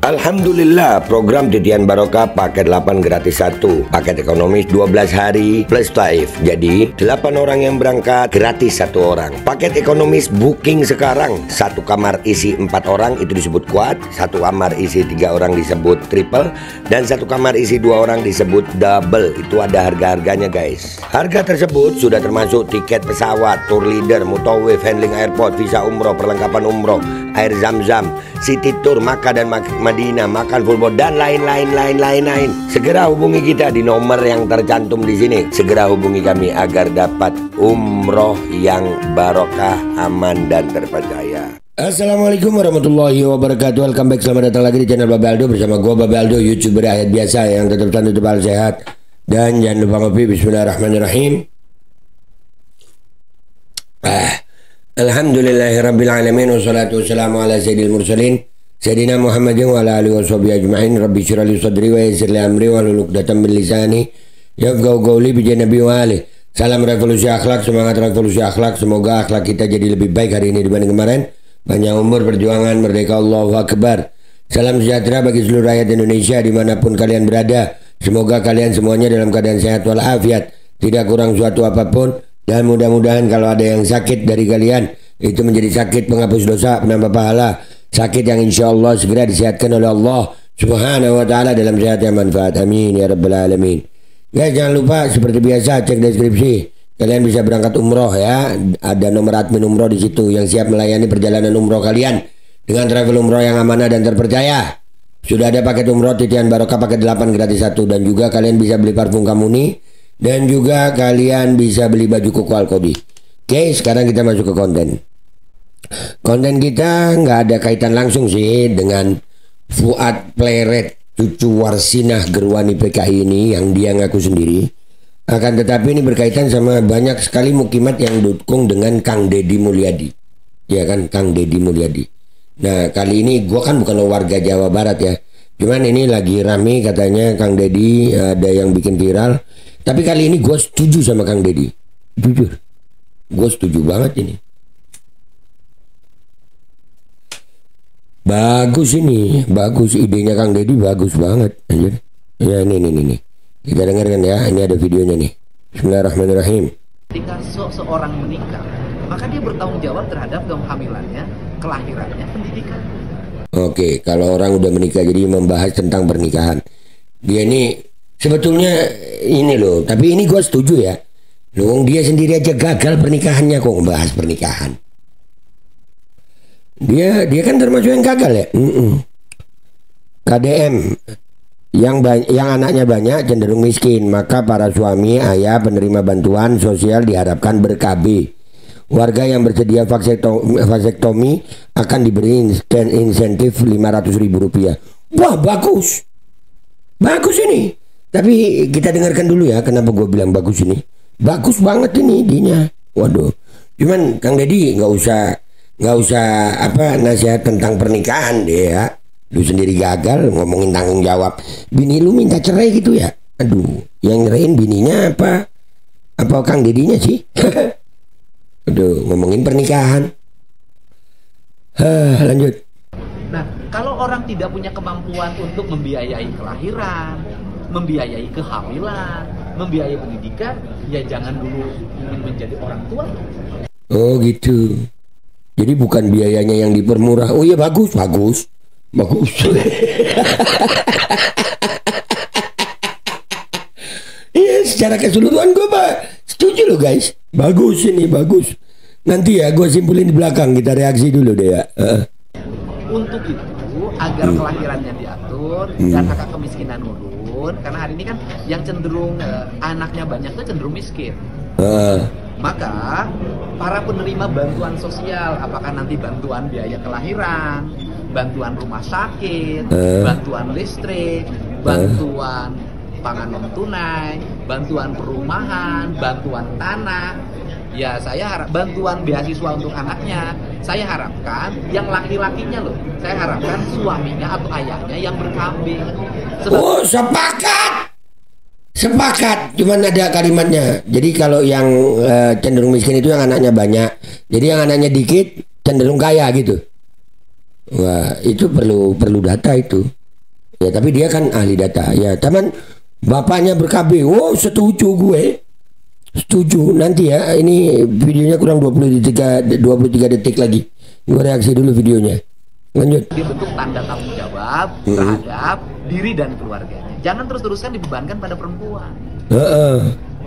Alhamdulillah, program Titian Barokah paket 8 gratis 1, paket ekonomis 12 hari plus taif. Jadi 8 orang yang berangkat gratis 1 orang. Paket ekonomis booking sekarang, 1 kamar isi 4 orang itu disebut quad, 1 kamar isi 3 orang disebut triple, dan 1 kamar isi 2 orang disebut double. Itu ada harga-harganya guys. Harga tersebut sudah termasuk tiket pesawat, tour leader, mutawif, handling airport, visa umroh, perlengkapan umroh, air zam-zam, city tour, Makkah dan Madinah, makan full board, dan lain-lain. Segera hubungi kita di nomor yang tercantum di sini. Segera hubungi kami agar dapat umroh yang barokah, aman dan terpercaya. Assalamualaikum warahmatullahi wabarakatuh. Welcome back, selamat datang lagi di channel Babe Aldo bersama gua Babe Aldo, YouTuber rakyat biasa yang tetap cantik, tebal, sehat, dan jangan lupa ngopi. Bismillahirrahmanirrahim. Alhamdulillahirabbil alamin, wassalatu wassalamu ala sayyidil mursalin Sayyidina Muhammadin wa ala alihi washabihi ajma'in. Rabbi shrah li sadri wa yassir li amri wahlul 'uqdatam min lisani yafqahu qawli bi nabi wa ali. Salam revolusi akhlak, semangat revolusi akhlak. Semoga akhlak kita jadi lebih baik hari ini dibanding kemarin. Panjang umur, perjuangan, merdeka, Allahu Akbar. Salam sejahtera bagi seluruh rakyat Indonesia dimanapun kalian berada. Semoga kalian semuanya dalam keadaan sehat walafiat, tidak kurang suatu apapun. Dan mudah-mudahan kalau ada yang sakit dari kalian, itu menjadi sakit penghapus dosa, penambah pahala, sakit yang insya Allah segera disehatkan oleh Allah Subhanahu wa ta'ala dalam sehat yang manfaat. Amin ya rabbal alamin. Guys, jangan lupa seperti biasa cek deskripsi. Kalian bisa berangkat umroh ya. Ada nomor admin umroh di situ yang siap melayani perjalanan umroh kalian dengan travel umroh yang amanah dan terpercaya. Sudah ada paket umroh Titian Barokah paket 8 gratis 1, dan juga kalian bisa beli parfum Kamuni, dan juga kalian bisa beli baju Koko Alkodi. Oke, sekarang kita masuk ke konten. Konten kita nggak ada kaitan langsung sih dengan Fuad Pleret, cucu Warsinah Gerwani PKI ini yang dia ngaku sendiri. Akan tetapi ini berkaitan sama banyak sekali mukimat yang dukung dengan Kang Deddy Mulyadi. Ya kan, Kang Deddy Mulyadi. Nah, kali ini gue kan bukan warga Jawa Barat ya. Cuman ini lagi rame katanya Kang Deddy, ada yang bikin viral. Tapi kali ini gue setuju sama Kang Deddy. Jujur, gue setuju banget ini. Bagus ini, bagus idenya Kang Deddy, bagus banget. Anjir. Ya ini. Kita dengarkan ya, ini ada videonya nih. Bismillahirrahmanirrahim. Ketika seorang menikah, maka dia bertanggung jawab terhadap kehamilannya, kelahirannya, pendidikan. Oke, kalau orang udah menikah jadi membahas tentang pernikahan. Dia ini sebetulnya ini loh, tapi ini gue setuju ya. Loh, dia sendiri aja gagal pernikahannya kok ngebahas pernikahan. Dia kan termasuk yang gagal ya. KDM yang anaknya banyak cenderung miskin, maka para suami ayah penerima bantuan sosial diharapkan ber-KB. Warga yang bersedia vasektomi akan diberi insentif Rp500.000. Wah, bagus ini. Tapi kita dengarkan dulu ya, kenapa gue bilang bagus ini. Bagus banget ini idenya. Waduh. Cuman Kang Deddy nggak usah nasihat tentang pernikahan deh ya. Lu sendiri gagal ngomongin tanggung jawab. Bini lu minta cerai gitu ya. Aduh, yang nyerahin bininya apa Kang Deddy-nya sih? Aduh, ngomongin pernikahan. Lanjut. Nah, kalau orang tidak punya kemampuan untuk membiayai kelahiran, membiayai kehamilan, membiayai pendidikan, ya jangan dulu ingin menjadi orang tua. Oh gitu. Jadi bukan biayanya yang dipermurah. Oh iya, bagus. Iya, secara keseluruhan gue setuju loh guys. Bagus ini, bagus. Nanti ya gue simpulin di belakang, kita reaksi dulu deh ya. Untuk itu agar kelahirannya diatur dan angka kemiskinan turun, karena hari ini kan yang cenderung anaknya banyak itu cenderung miskin. Maka para penerima bantuan sosial, apakah nanti bantuan biaya kelahiran, bantuan rumah sakit, bantuan listrik, bantuan pangan non tunai, bantuan perumahan, bantuan tanah, ya saya harap bantuan beasiswa untuk anaknya. Saya harapkan yang laki-lakinya loh, saya harapkan suaminya atau ayahnya yang berkambing. Oh, sepakat. Cuman ada kalimatnya. Jadi kalau yang cenderung miskin itu yang anaknya banyak. Jadi yang anaknya dikit cenderung kaya gitu. Wah, itu perlu data itu. Ya tapi dia kan ahli data. Ya teman, bapaknya ber-KB. Oh setuju gue. Setuju. Nanti ya, ini videonya kurang 23 detik lagi. Gue reaksi dulu videonya. Lanjut. Dia bentuk tanda tanggung jawab terhadap diri dan keluarganya. Jangan terus-terusan dibebankan pada perempuan.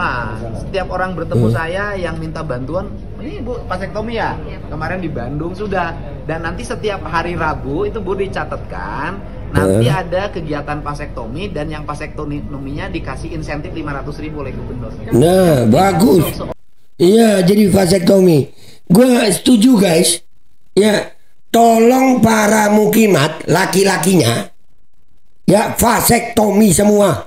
Nah, setiap orang bertemu saya yang minta bantuan, ini Bu, vasektomi ya? Kemarin di Bandung sudah. Dan nanti setiap hari Rabu itu Bu dicatatkan, nanti ada kegiatan vasektomi dan yang vasektominya dikasih insentif 500.000 oleh gubernur. Nah, bagus. Iya, jadi vasektomi. Gue setuju guys. Ya, tolong para mukimat laki-lakinya ya vasektomi semua.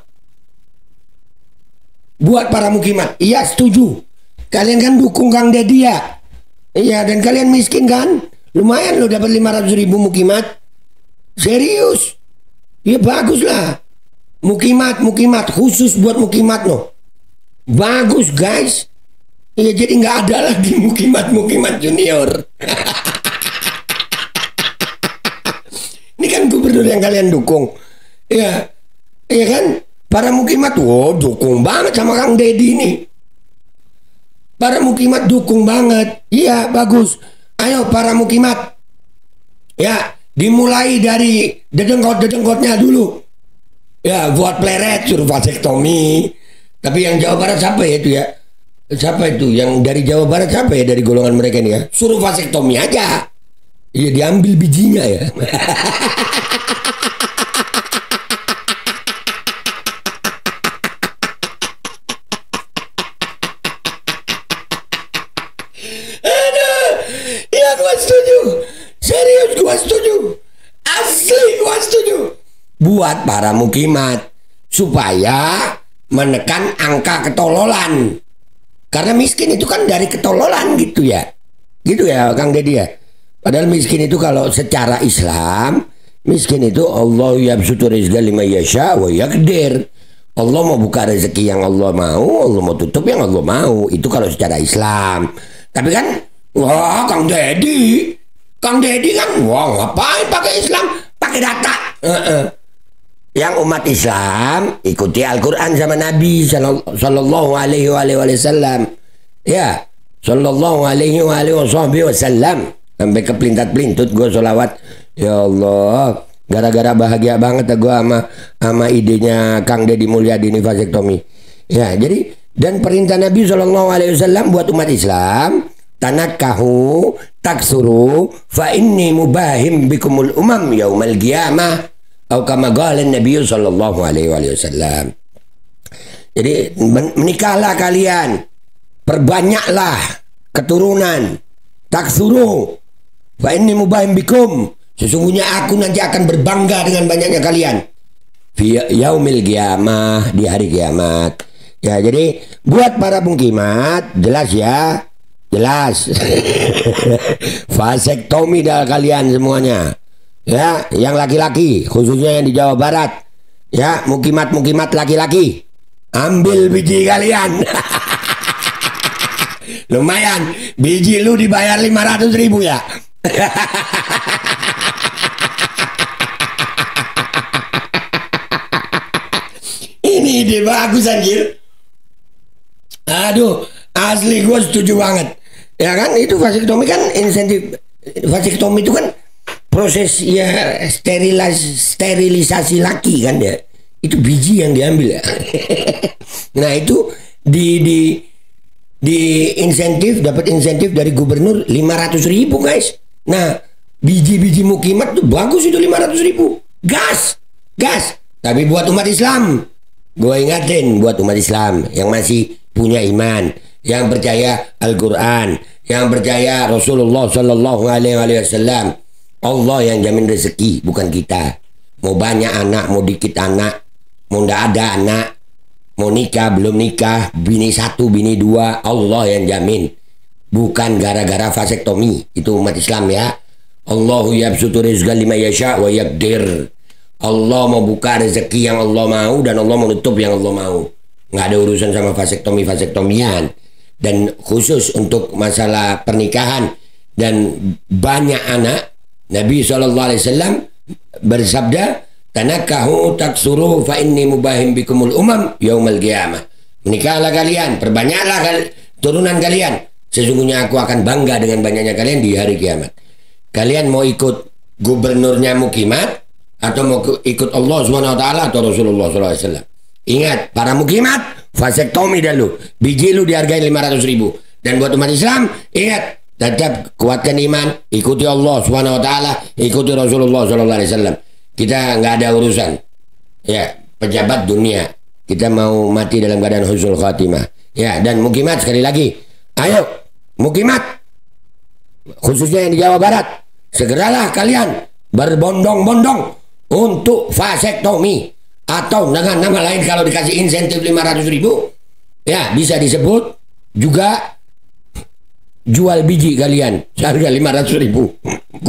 Buat para mukimat, iya setuju. Kalian kan dukung Kang Deddy ya. Iya, dan kalian miskin kan? Lumayan lo dapat 500.000 mukimat. Serius. Ya bagus lah. Mukimat khusus buat mukimat lo. Bagus guys. Iya, jadi nggak ada lagi mukimat junior. Ini kan gubernur yang kalian dukung. Iya. Iya kan? Para mukimat, dukung banget sama Kang Deddy ini. Para mukimat dukung banget. Iya, bagus. Ayo para mukimat. Ya, dimulai dari dedengkot-dedengkotnya dulu. Ya, buat pleret suruh vasektomi. Tapi yang Jawa Barat siapa ya itu ya? Siapa itu? Yang dari Jawa Barat siapa ya dari golongan mereka ini ya? Suruh vasektomi aja. Iya, diambil bijinya ya. Gua setuju. Serius gua setuju. Asli gua setuju. Buat para mukimat supaya menekan angka ketololan. Karena miskin itu kan dari ketololan gitu ya. Gitu ya Kang Deddy ya. Padahal miskin itu kalau secara Islam, miskin itu Allah yabsutu rizqa liman yasha wa yaqdir. Allah mau buka rezeki yang Allah mau, Allah mau tutup yang Allah mau. Itu kalau secara Islam. Tapi kan wah, Kang Deddy kan, wah ngapain pakai Islam, pakai data. Yang umat Islam ikuti Al-Quran sama Nabi Sallallahu Alaihi Wasallam. Ya, Sallallahu Alaihi Wasallam. Sampai kepelintat-pelintut gue sholawat. Ya Allah, gara-gara bahagia banget gue sama idenya Kang Deddy Mulyadi ini vasektomi. Ya, jadi dan perintah Nabi Sallallahu Alaihi Wasallam buat umat Islam. Tanakahu taksuru fa inni mubahim bikumul umam yaumal qiyamah atau kama qala Nabi sallallahu alaihi wasallam. Jadi menikahlah kalian, perbanyaklah keturunan. Taksuru fa inni mubahim bikum, sesungguhnya aku nanti akan berbangga dengan banyaknya kalian. Fi yaumil qiyamah, di hari kiamat. Ya, jadi buat para mukimat jelas ya. Jelas. Vasektomi dah kalian semuanya. Ya, yang laki-laki, khususnya yang di Jawa Barat. Ya, mukimat laki-laki. Ambil biji kalian. Lumayan, biji lu dibayar 500.000 ya. Ini ide bagus anjir. Aduh, asli gue setuju banget. Ya kan, itu vasektomi kan insentif. Vasektomi itu kan proses ya sterilisasi laki kan ya. Itu biji yang diambil ya. Nah itu di insentif, dapat insentif dari gubernur 500.000 guys. Nah biji-biji mukimat tuh bagus itu 500.000. Gas. Tapi buat umat Islam, gue ingatin buat umat Islam yang masih punya iman, yang percaya Al-Quran, yang percaya Rasulullah Sallallahu Alaihi Wasallam. Allah yang jamin rezeki, bukan kita. Mau banyak anak, mau dikit anak, mau ndak ada anak, mau nikah belum nikah, bini satu, bini dua, Allah yang jamin. Bukan gara-gara vasektomi. Itu umat Islam ya. Allahu yabsutu rizqa liman yasha wa yaqdir. Allah mau buka rezeki yang Allah mau dan Allah mau nutup yang Allah mau. Nggak ada urusan sama vasektomian. Dan khusus untuk masalah pernikahan dan banyak anak, Nabi SAW bersabda, Tanakahu taksuru fa inni mubahim bikumul umam yaumal qiyamah. Menikahlah kalian, perbanyaklah turunan kalian. Sesungguhnya aku akan bangga dengan banyaknya kalian di hari kiamat. Kalian mau ikut gubernurnya Mukimat atau mau ikut Allah SWT atau Rasulullah SAW? Ingat, para Mukimat, vasektomi dulu. Biji lu dihargai 500.000. Dan buat umat Islam, ingat, tetap kuatkan iman, ikuti Allah SWT, ikuti Rasulullah SAW. Kita nggak ada urusan, ya, pejabat dunia. Kita mau mati dalam keadaan husnul khatimah. Ya, dan Mukimat sekali lagi, ayo, Mukimat, khususnya yang di Jawa Barat, segeralah kalian berbondong-bondong untuk vasektomi. Atau dengan nama lain kalau dikasih insentif 500.000, ya bisa disebut juga jual biji kalian seharga 500.000.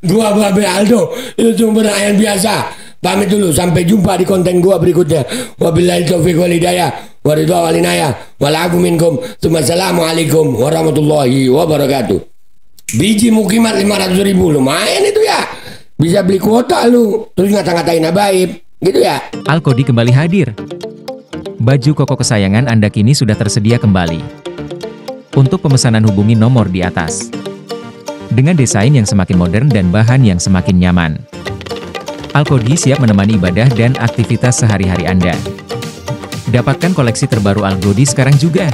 Gua Babe Aldo, itu sumber ayat biasa. Pamit dulu, sampai jumpa di konten gua berikutnya. Wabillahi taufiq wal hidayah, waridha wal inayah, wal afu minkum. Assalamualaikum warahmatullahi wabarakatuh. Biji Mukimat 500.000, lumayan itu ya. Bisa beli kuota lu, terus ngata-ngatain Abaib, gitu ya. Al-Kodi kembali hadir. Baju koko kesayangan Anda kini sudah tersedia kembali. Untuk pemesanan hubungi nomor di atas. Dengan desain yang semakin modern dan bahan yang semakin nyaman. Al-Kodi siap menemani ibadah dan aktivitas sehari-hari Anda. Dapatkan koleksi terbaru Al-Kodi sekarang juga.